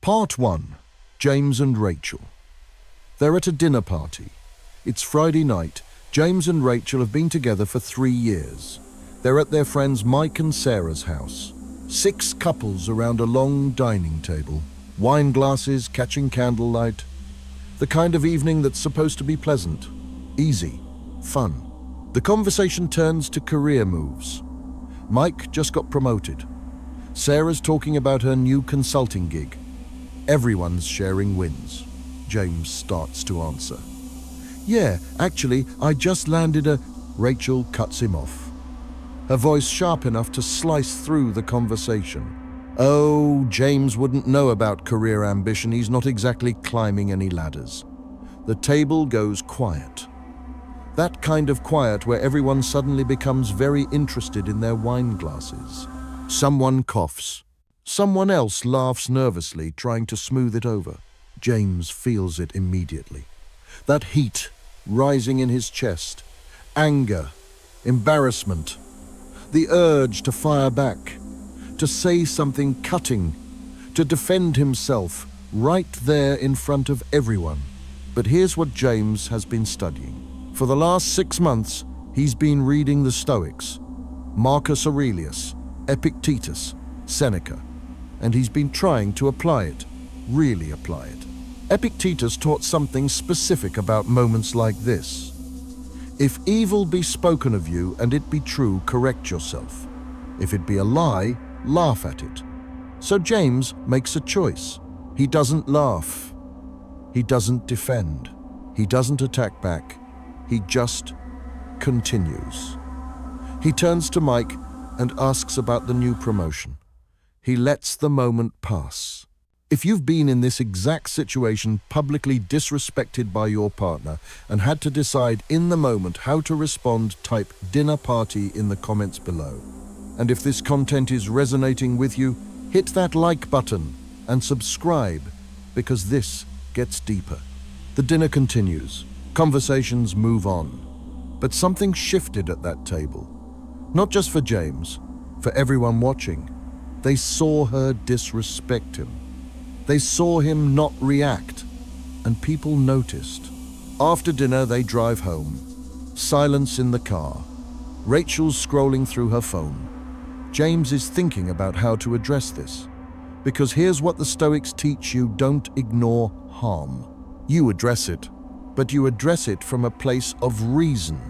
Part 1. James and Rachel. They're at a dinner party. It's Friday night. James and Rachel have been together for 3 years. They're at their friends Mike and Sarah's house. 6 couples around a long dining table. Wine glasses catching candlelight. The kind of evening that's supposed to be pleasant, easy, fun. The conversation turns to career moves. Mike just got promoted. Sarah's talking about her new consulting gig. Everyone's sharing wins. James starts to answer. Yeah, actually, I just landed a... Rachel cuts him off. Her voice sharp enough to slice through the conversation. Oh, James wouldn't know about career ambition. He's not exactly climbing any ladders. The table goes quiet. That kind of quiet where everyone suddenly becomes very interested in their wine glasses. Someone coughs. Someone else laughs nervously, trying to smooth it over. James feels it immediately. That heat rising in his chest. Anger. Embarrassment. The urge to fire back. To say something cutting. To defend himself right there in front of everyone. But here's what James has been studying. For the last 6 months, he's been reading the Stoics. Marcus Aurelius, Epictetus, Seneca. And he's been trying to apply it, really apply it. Epictetus taught something specific about moments like this. If evil be spoken of you and it be true, correct yourself. If it be a lie, laugh at it. So James makes a choice. He doesn't laugh. He doesn't defend. He doesn't attack back. He just continues. He turns to Mike and asks about the new promotion. He lets the moment pass. If you've been in this exact situation, publicly disrespected by your partner, and had to decide in the moment how to respond, type dinner party in the comments below. And if this content is resonating with you, hit that like button and subscribe, because this gets deeper. The dinner continues. Conversations move on. But something shifted at that table. Not just for James, for everyone watching. They saw her disrespect him. They saw him not react, and people noticed. After dinner, they drive home. Silence in the car. Rachel's scrolling through her phone. James is thinking about how to address this. Because here's what the Stoics teach you: don't ignore harm. You address it, but you address it from a place of reason,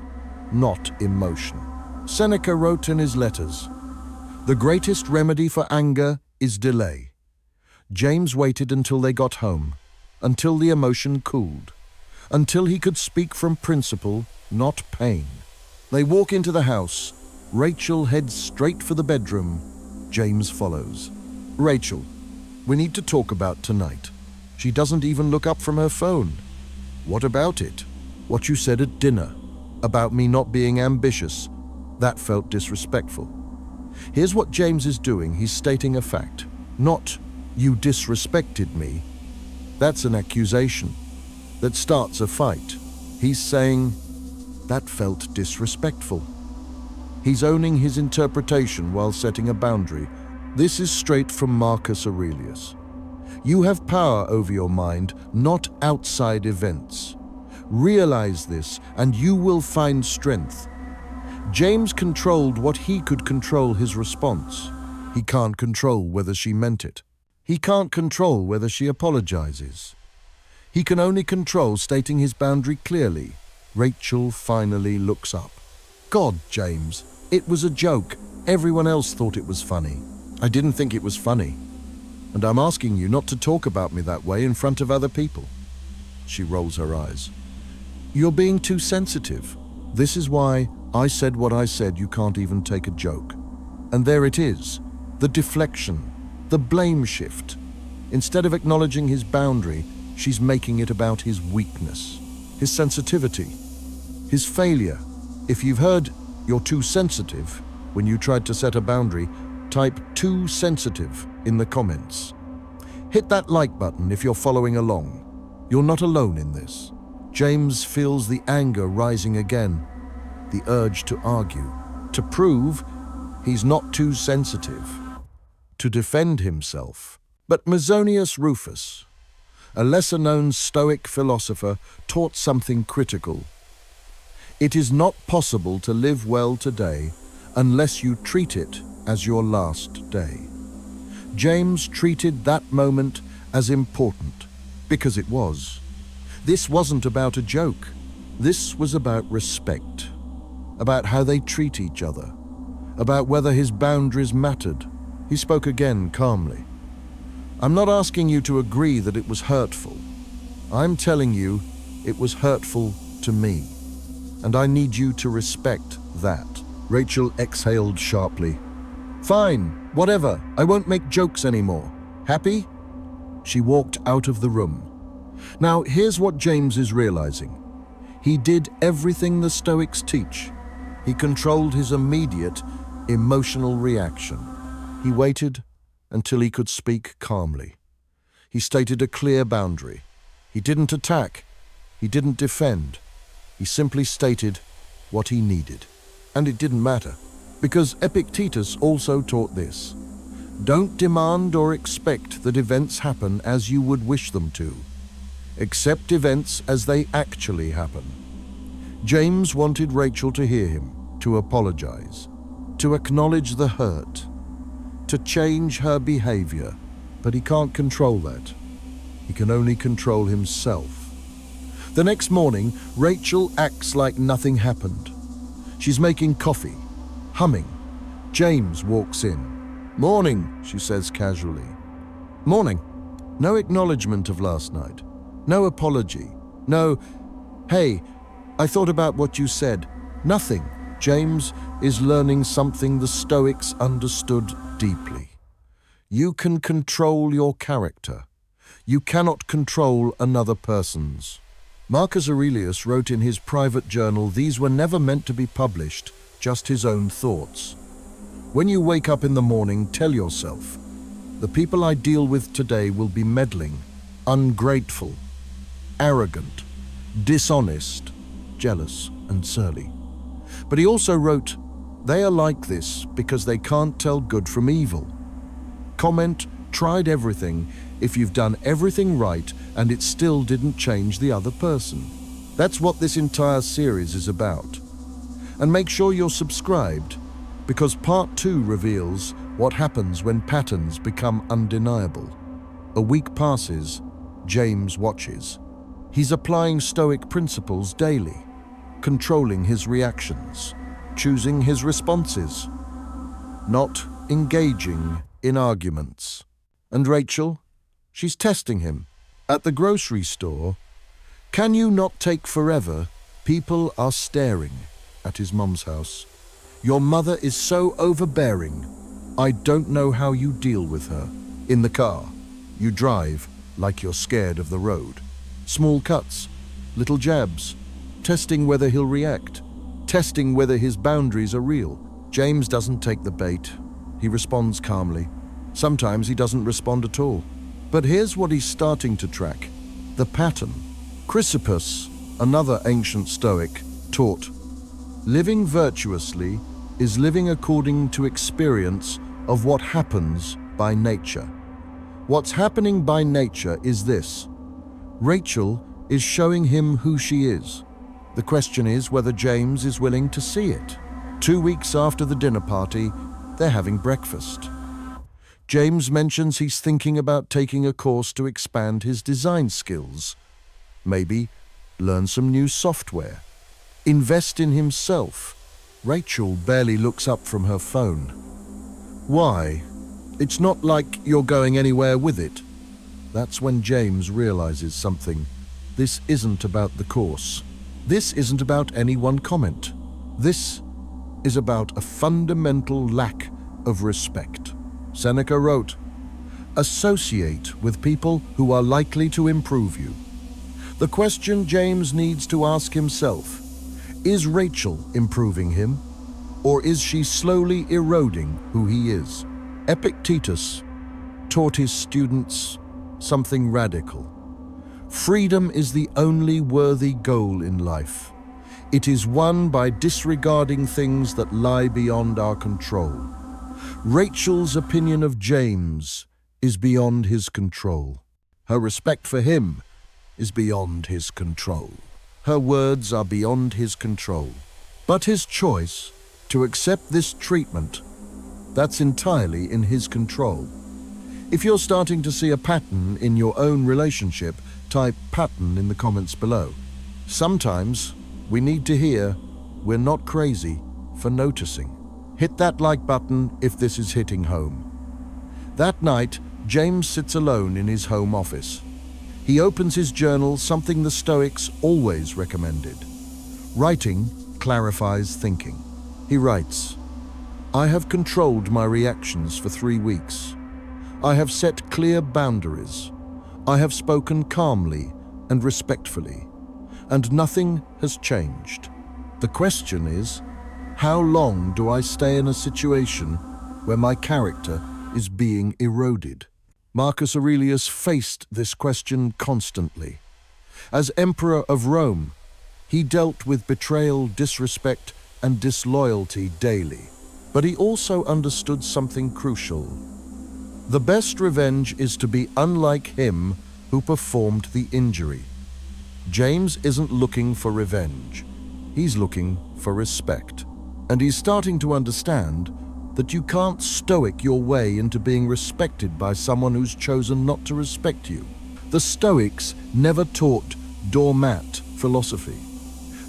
not emotion. Seneca wrote in his letters, "The greatest remedy for anger is delay." James waited until they got home, until the emotion cooled, until he could speak from principle, not pain. They walk into the house. Rachel heads straight for the bedroom. James follows. "Rachel, we need to talk about tonight." She doesn't even look up from her phone. "What about it?" "What you said at dinner, about me not being ambitious. That felt disrespectful." Here's what James is doing. He's stating a fact, not "you disrespected me." That's an accusation that starts a fight. He's saying, "That felt disrespectful." He's owning his interpretation while setting a boundary. This is straight from Marcus Aurelius. You have power over your mind, not outside events. Realize this, and you will find strength. James controlled what he could control: his response. He can't control whether she meant it. He can't control whether she apologizes. He can only control stating his boundary clearly. Rachel finally looks up. "God, James, it was a joke. Everyone else thought it was funny. I didn't think it was funny. And I'm asking you not to talk about me that way in front of other people." She rolls her eyes. "You're being too sensitive. This is why I said what I said. You can't even take a joke." And there it is, the deflection. The blame shift. Instead of acknowledging his boundary, she's making it about his weakness, his sensitivity, his failure. If you've heard "you're too sensitive" when you tried to set a boundary, type "too sensitive" in the comments. Hit that like button if you're following along. You're not alone in this. James feels the anger rising again, the urge to argue, to prove he's not too sensitive, to defend himself. But Musonius Rufus, a lesser-known Stoic philosopher, taught something critical. It is not possible to live well today unless you treat it as your last day. James treated that moment as important, because it was. This wasn't about a joke. This was about respect, about how they treat each other, about whether his boundaries mattered. He spoke again calmly. I'm not asking you to agree that it was hurtful. I'm telling you it was hurtful to me, and I need you to respect that. Rachel exhaled sharply. Fine, whatever. I won't make jokes anymore. Happy? She walked out of the room. Now, here's what James is realizing. He did everything the Stoics teach. He controlled his immediate emotional reaction. He waited until he could speak calmly. He stated a clear boundary. He didn't attack. He didn't defend. He simply stated what he needed. And it didn't matter, because Epictetus also taught this. Don't demand or expect that events happen as you would wish them to. Accept events as they actually happen. James wanted Rachel to hear him, to apologize, to acknowledge the hurt, to change her behavior, but he can't control that. He can only control himself. The next morning, Rachel acts like nothing happened. She's making coffee, humming. James walks in. Morning, she says casually. Morning. No acknowledgement of last night. No apology. No, hey, I thought about what you said. Nothing. James is learning something the Stoics understood deeply. You can control your character. You cannot control another person's. Marcus Aurelius wrote in his private journal these were never meant to be published, just his own thoughts. When you wake up in the morning, tell yourself, the people I deal with today will be meddling, ungrateful, arrogant, dishonest, jealous, and surly. But he also wrote, they are like this because they can't tell good from evil. Comment, tried everything, if you've done everything right and it still didn't change the other person. That's what this entire series is about. And make sure you're subscribed, because part 2 reveals what happens when patterns become undeniable. A week passes, James watches. He's applying Stoic principles daily, controlling his reactions, choosing his responses, not engaging in arguments. And Rachel, she's testing him. At the grocery store, can you not take forever? People are staring at his mum's house. Your mother is so overbearing. I don't know how you deal with her. In the car, you drive like you're scared of the road. Small cuts, little jabs, testing whether he'll react, testing whether his boundaries are real. James doesn't take the bait. He responds calmly. Sometimes he doesn't respond at all. But here's what he's starting to track: the pattern. Chrysippus, another ancient Stoic, taught, living virtuously is living according to experience of what happens by nature. What's happening by nature is this. Rachel is showing him who she is. The question is whether James is willing to see it. 2 weeks after the dinner party, they're having breakfast. James mentions he's thinking about taking a course to expand his design skills. Maybe learn some new software. Invest in himself. Rachel barely looks up from her phone. Why? It's not like you're going anywhere with it. That's when James realizes something. This isn't about the course. This isn't about any one comment. This is about a fundamental lack of respect. Seneca wrote, associate with people who are likely to improve you. The question James needs to ask himself, is Rachel improving him, or is she slowly eroding who he is? Epictetus taught his students something radical. Freedom is the only worthy goal in life. It is won by disregarding things that lie beyond our control. Rachel's opinion of James is beyond his control. Her respect for him is beyond his control. Her words are beyond his control. But his choice to accept this treatment, that's entirely in his control. If you're starting to see a pattern in your own relationship, type pattern in the comments below. Sometimes we need to hear we're not crazy for noticing. Hit that like button if this is hitting home. That night, James sits alone in his home office. He opens his journal, something the Stoics always recommended. Writing clarifies thinking. He writes, "I have controlled my reactions for 3 weeks. I have set clear boundaries. I have spoken calmly and respectfully, and nothing has changed. The question is, how long do I stay in a situation where my character is being eroded?" Marcus Aurelius faced this question constantly. As Emperor of Rome, he dealt with betrayal, disrespect, and disloyalty daily. But he also understood something crucial. The best revenge is to be unlike him who performed the injury. James isn't looking for revenge. He's looking for respect. And he's starting to understand that you can't stoic your way into being respected by someone who's chosen not to respect you. The Stoics never taught doormat philosophy.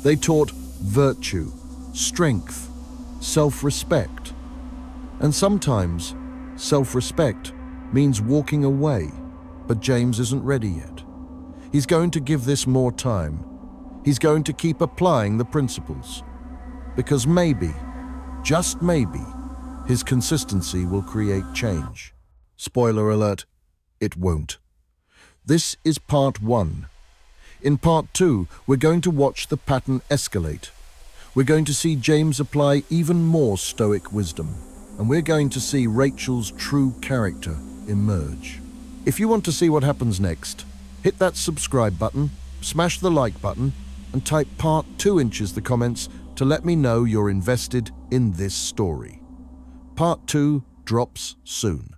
They taught virtue, strength, self-respect. And sometimes self-respect means walking away, but James isn't ready yet. He's going to give this more time. He's going to keep applying the principles. Because maybe, just maybe, his consistency will create change. Spoiler alert, it won't. This is part 1. In part 2, we're going to watch the pattern escalate. We're going to see James apply even more Stoic wisdom, and we're going to see Rachel's true character emerge. If you want to see what happens next, hit that subscribe button, smash the like button, and type part 2 in the comments to let me know you're invested in this story. Part 2 drops soon.